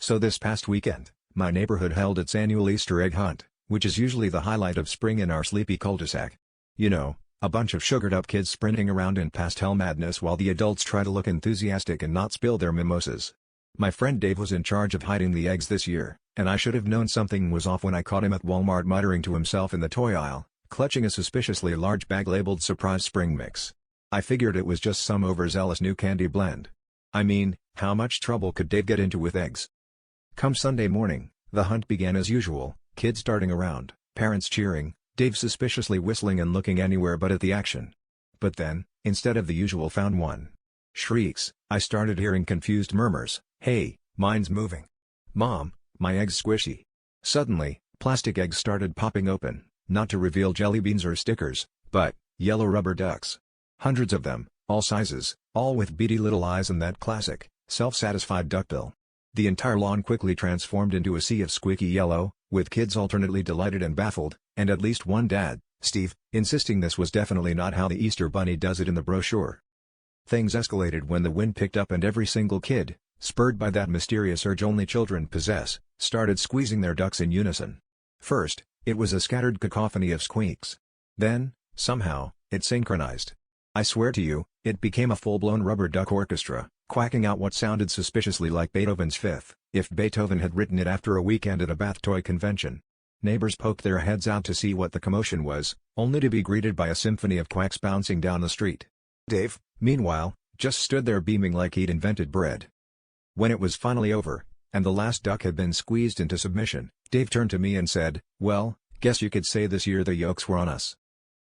So this past weekend, my neighborhood held its annual Easter egg hunt, which is usually the highlight of spring in our sleepy cul-de-sac. You know, a bunch of sugared-up kids sprinting around in pastel madness while the adults try to look enthusiastic and not spill their mimosas. My friend Dave was in charge of hiding the eggs this year, and I should have known something was off when I caught him at Walmart muttering to himself in the toy aisle, clutching a suspiciously large bag labeled Surprise Spring Mix. I figured it was just some overzealous new candy blend. I mean, how much trouble could Dave get into with eggs? Come Sunday morning, the hunt began as usual, kids darting around, parents cheering, Dave suspiciously whistling and looking anywhere but at the action. But then, instead of the usual found one shrieks, I started hearing confused murmurs, "Hey, mine's moving. Mom, my egg's squishy." Suddenly, plastic eggs started popping open, not to reveal jelly beans or stickers, but yellow rubber ducks. Hundreds of them, all sizes, all with beady little eyes and that classic, self-satisfied duckbill. The entire lawn quickly transformed into a sea of squeaky yellow, with kids alternately delighted and baffled, and at least one dad, Steve, insisting this was definitely not how the Easter Bunny does it in the brochure. Things escalated when the wind picked up and every single kid, spurred by that mysterious urge only children possess, started squeezing their ducks in unison. First, it was a scattered cacophony of squeaks. Then, somehow, it synchronized. I swear to you, it became a full-blown rubber duck orchestra, quacking out what sounded suspiciously like Beethoven's Fifth, if Beethoven had written it after a weekend at a bath toy convention. Neighbors poked their heads out to see what the commotion was, only to be greeted by a symphony of quacks bouncing down the street. Dave, meanwhile, just stood there beaming like he'd invented bread. When it was finally over, and the last duck had been squeezed into submission, Dave turned to me and said, "Well, guess you could say this year the yolks were on us."